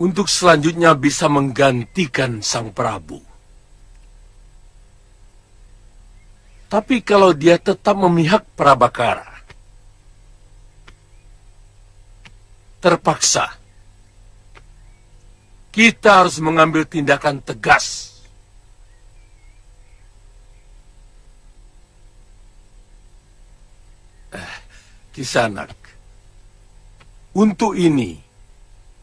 Untuk selanjutnya bisa menggantikan sang Prabu. Tapi kalau dia tetap memihak Prabakara, terpaksa kita harus mengambil tindakan tegas. Kisanak, untuk ini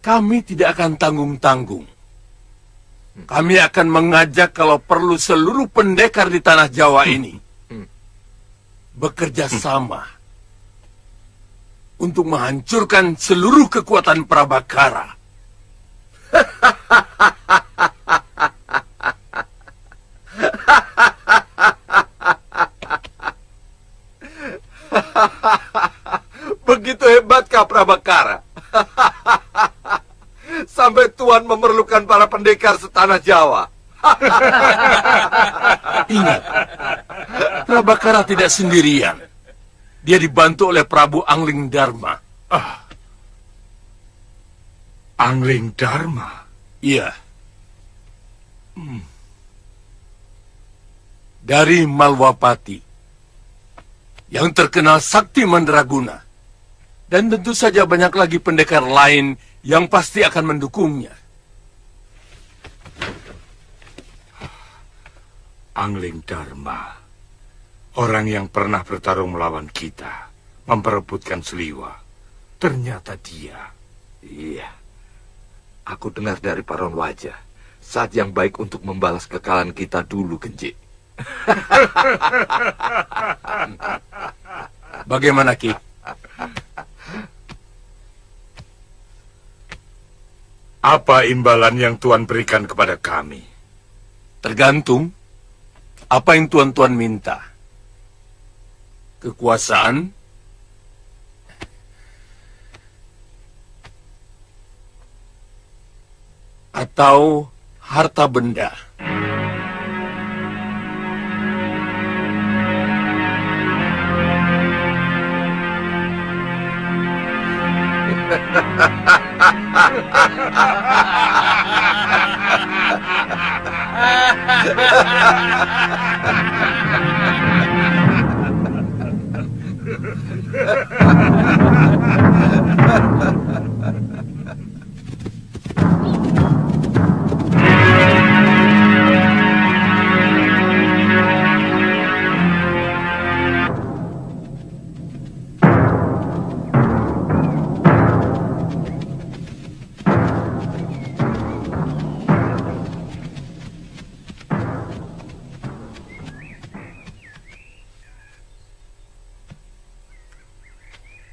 kami tidak akan tanggung-tanggung. Kami akan mengajak kalau perlu seluruh pendekar di tanah Jawa ini bekerja sama untuk menghancurkan seluruh kekuatan Prabakara. Begitu hebatkah Prabakara? Sampai Tuan memerlukan para pendekar setanah Jawa. Ingat, Prabakara tidak sendirian. Dia dibantu oleh Prabu Angling Dharma. Angling Dharma? Iya. Dari Malwapati, yang terkenal sakti mandraguna. Dan tentu saja banyak lagi pendekar lain yang pasti akan mendukungnya. Angling Dharma, orang yang pernah bertarung melawan kita, memperebutkan Seliwa. Ternyata dia. Iya. Aku dengar dari Paron Wajah, saat yang baik untuk membalas kekalahan kita dulu, Genji. Bagaimana, Ki? Apa imbalan yang Tuan berikan kepada kami? Tergantung apa yang tuan-tuan minta. Kekuasaan, atau harta benda.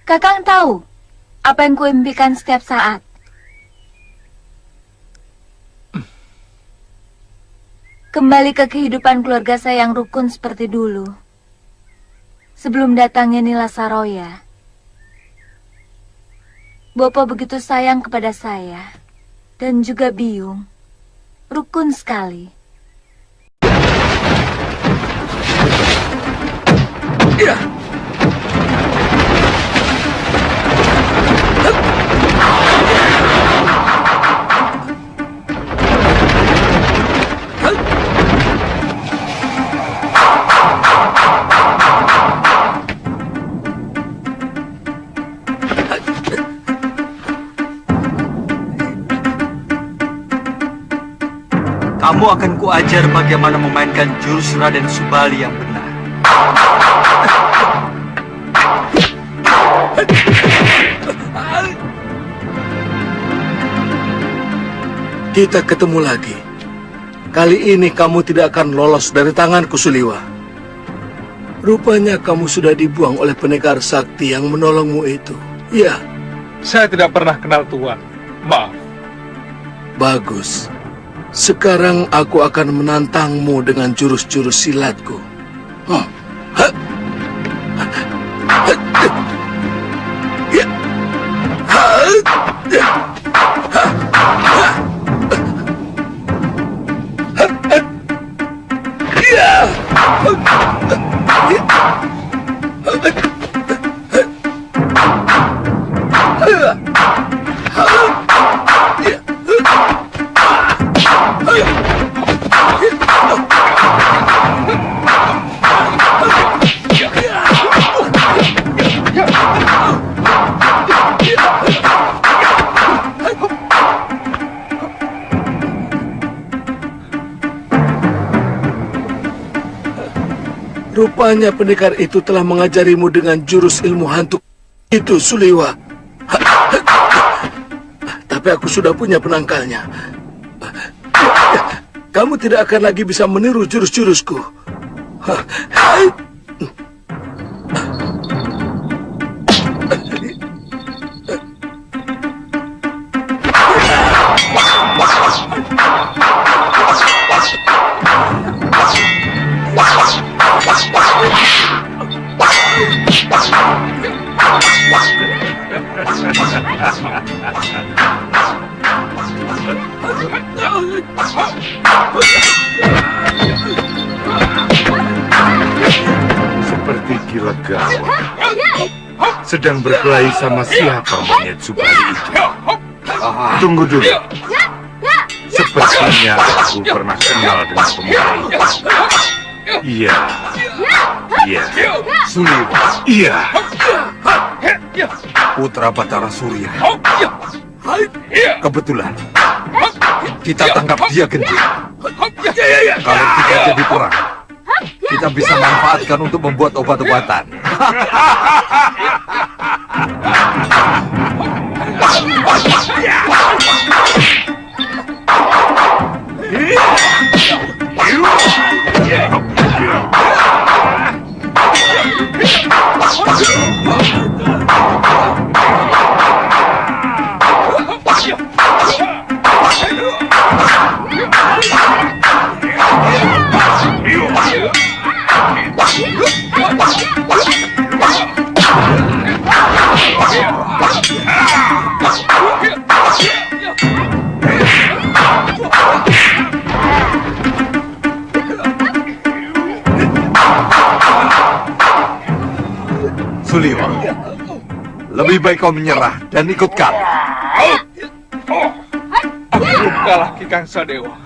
Kakang tahu apa yang kuimpikan setiap saat. Kembali ke kehidupan keluarga saya yang rukun seperti dulu. Sebelum datangnya Nila Saroya. Bopo begitu sayang kepada saya. Dan juga Biung. Rukun sekali. Ya. Kamu akan kuajar bagaimana memainkan jurus Raden Subali yang benar. Kita ketemu lagi. Kali ini kamu tidak akan lolos dari tanganku, Suliwa. Rupanya kamu sudah dibuang oleh pendekar sakti yang menolongmu itu. Iya. Saya tidak pernah kenal Tuan. Maaf. Bagus. Sekarang aku akan menantangmu dengan jurus-jurus silatku. Rupanya pendekar itu telah mengajarimu dengan jurus ilmu hantu itu, Suliwa. Tapi aku sudah punya penangkalnya. Kamu tidak akan lagi bisa meniru jurus-jurusku. sedang berkelahi sama siapa monyet Subali itu? Tunggu dulu. Sepertinya aku pernah kenal dengan pemuda itu. Iya. Suliwa. Iya. Putra Batara Surya. Kebetulan kita tangkap dia genting. Kalau kita jadi perang, kita bisa manfaatkan untuk membuat obat-obatan. Suliwa, lebih baik kau menyerah dan ikut kami. Aku belum kalah Ki Kang Sadewa.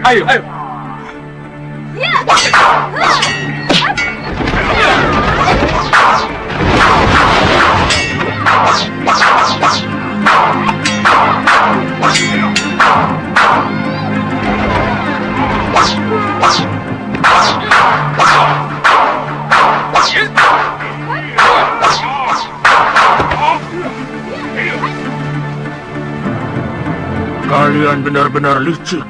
Ayo. Kalian benar-benar licik.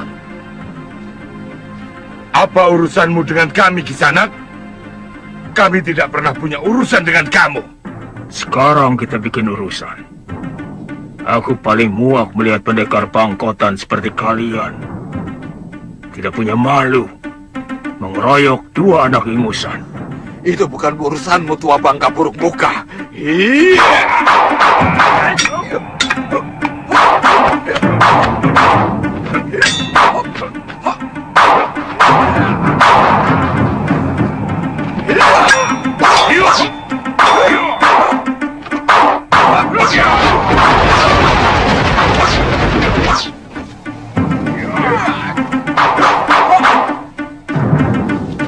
Apa urusanmu dengan kami, Kisanak? Kami tidak pernah punya urusan dengan kamu. Sekarang kita bikin urusan. Aku paling muak melihat pendekar pangkotan seperti kalian. Tidak punya malu. Mengeroyok dua anak ingusan. Itu bukan urusanmu, tua bangka buruk muka. Iya.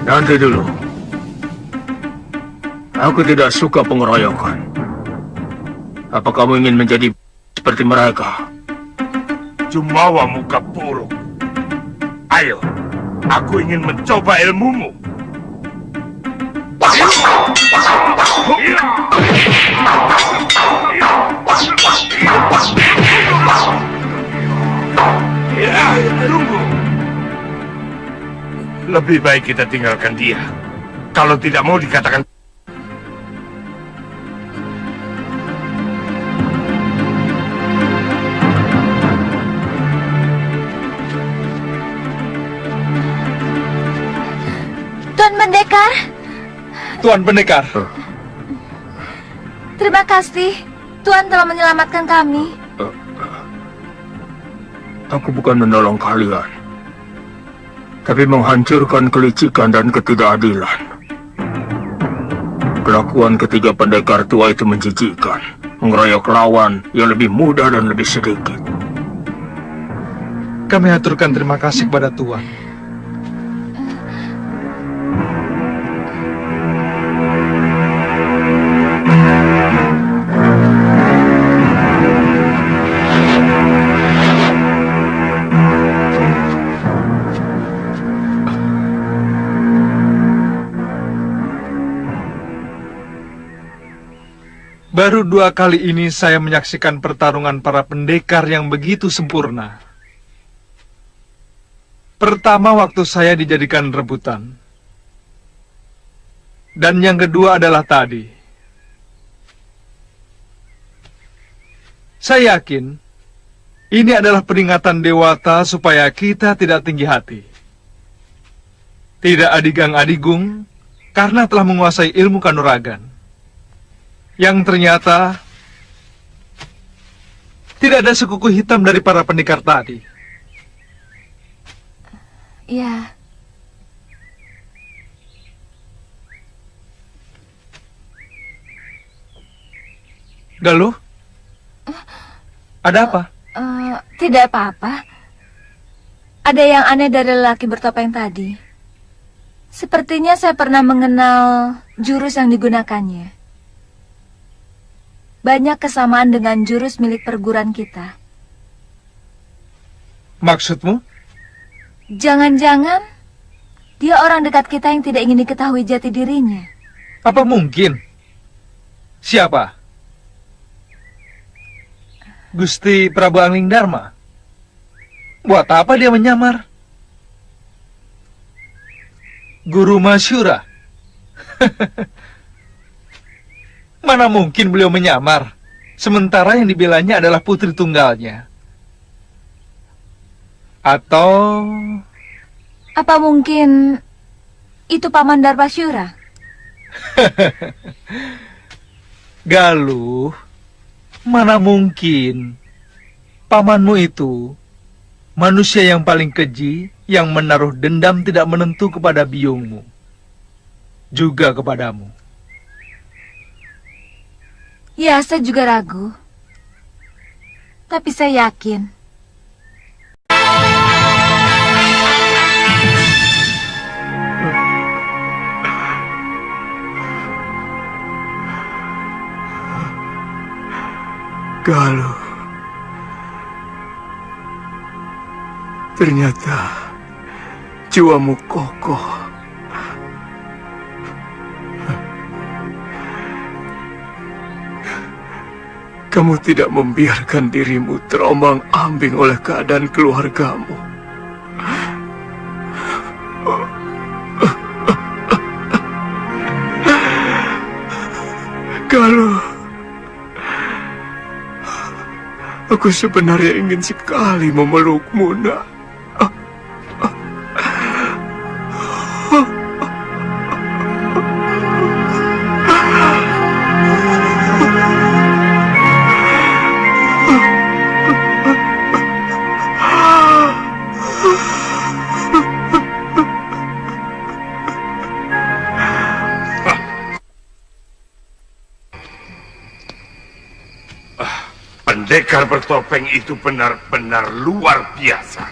Nanti dulu. Aku tidak suka pengeroyokan. Apa kamu ingin menjadi seperti mereka? Jumawa muka buruk. Ayo, aku ingin mencoba ilmumu. Tunggu. Lebih baik kita tinggalkan dia. Kalau tidak mau dikatakan. Tuan Pendekar. Tuan Pendekar. Terima kasih. Tuan telah menyelamatkan kami. Aku bukan menolong kalian, tapi menghancurkan kelicikan dan ketidakadilan. Kelakuan ketiga pendekar tua itu menjijikkan, mengeroyok lawan yang lebih mudah dan lebih sedikit. Kami aturkan terima kasih kepada Tuan. Baru 2 kali ini saya menyaksikan pertarungan para pendekar yang begitu sempurna. Pertama waktu saya dijadikan rebutan. Dan yang kedua adalah tadi. Saya yakin ini adalah peringatan Dewata supaya kita tidak tinggi hati. Tidak adigang-adigung karena telah menguasai ilmu kanuragan. Yang ternyata tidak ada sekuku hitam dari para pendekar tadi. Ya. Galuh? Ada apa? Tidak apa-apa. Ada yang aneh dari lelaki bertopeng tadi. Sepertinya saya pernah mengenal jurus yang digunakannya. Banyak kesamaan dengan jurus milik perguruan kita. Maksudmu? Jangan-jangan dia orang dekat kita yang tidak ingin diketahui jati dirinya. Apa mungkin? Siapa? Gusti Prabu Angling Dharma? Buat apa dia menyamar? Guru Masyura? Mana mungkin beliau menyamar, sementara yang dibelanya adalah putri tunggalnya. Atau... Apa mungkin itu Paman Darmasyura? Galuh, mana mungkin pamanmu itu manusia yang paling keji yang menaruh dendam tidak menentu kepada biungmu, juga kepadamu. Ya, saya juga ragu. Tapi saya yakin. Galuh, ternyata jiwamu kokoh. Kamu tidak membiarkan dirimu terombang-ambing oleh keadaan keluargamu. Galuh, aku sebenarnya ingin sekali memelukmu, nak. Pendekar bertopeng itu benar-benar luar biasa.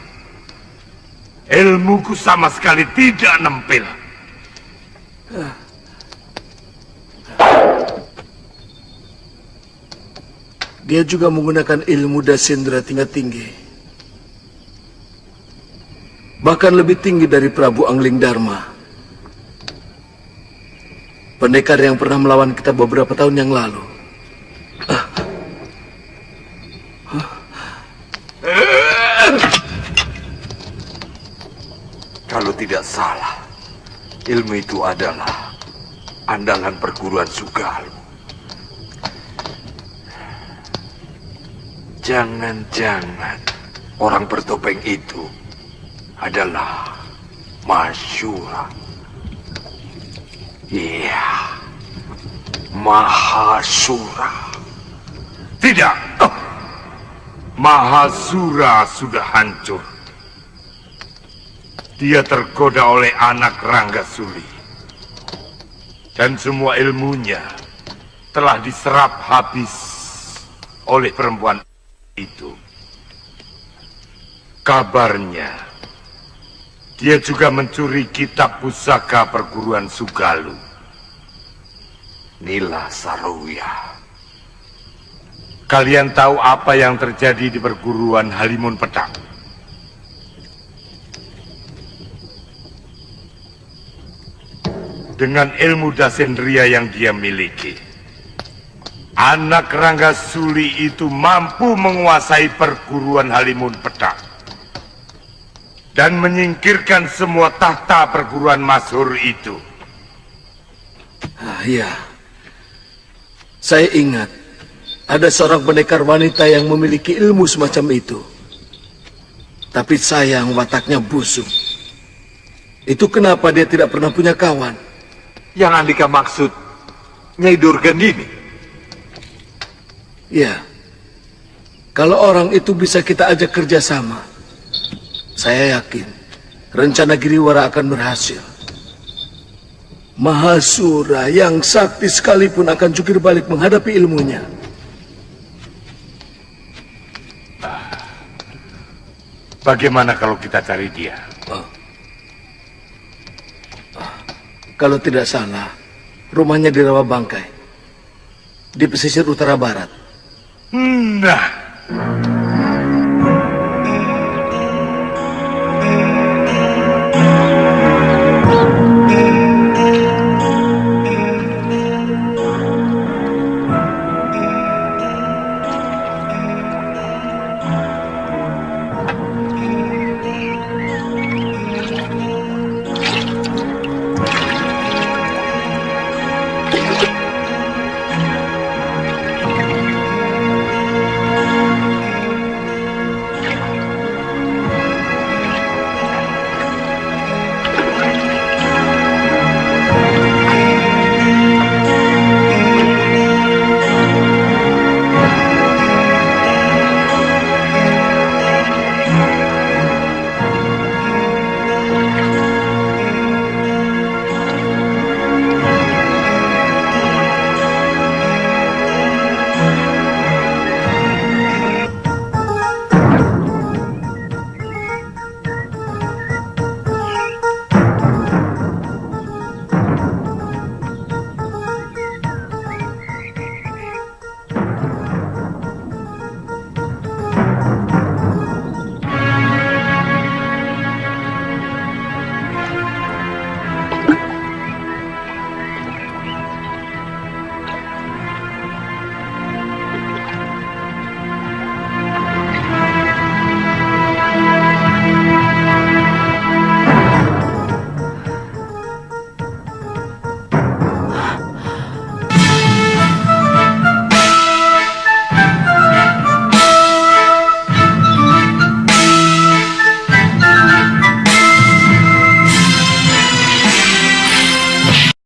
Ilmuku sama sekali tidak nempel. Dia juga menggunakan ilmu Dasendra tingkat tinggi. Bahkan lebih tinggi dari Prabu Angling Dharma. Pendekar yang pernah melawan kita beberapa tahun yang lalu. Kalau tidak salah, ilmu itu adalah andalan perguruan Sugalu. Jangan-jangan orang bertopeng itu adalah Masyura. Iya, Mahasura. Tidak, Mahasura sudah hancur. Dia tergoda oleh anak Ranggasuli. Dan semua ilmunya telah diserap habis oleh perempuan itu. Kabarnya, dia juga mencuri kitab pusaka perguruan Sugalu. Nila Saroya. Kalian tahu apa yang terjadi di perguruan Halimun Pedang? Dengan ilmu Dasendria yang dia miliki, anak Ranggasuli itu mampu menguasai perguruan Halimun Pedang dan menyingkirkan semua tahta perguruan masyhur itu. Iya, saya ingat ada seorang pendekar wanita yang memiliki ilmu semacam itu. Tapi sayang wataknya busuk. Itu kenapa dia tidak pernah punya kawan. Yang Andika maksud Nyai Durgandini? Ya, kalau orang itu bisa kita ajak kerjasama, saya yakin rencana Giriwara akan berhasil. Mahasura yang sakti sekalipun akan jungkir balik menghadapi ilmunya. Bagaimana kalau kita cari dia? Kalau tidak salah, rumahnya di Rawa Bangkai, di pesisir utara barat. Nah,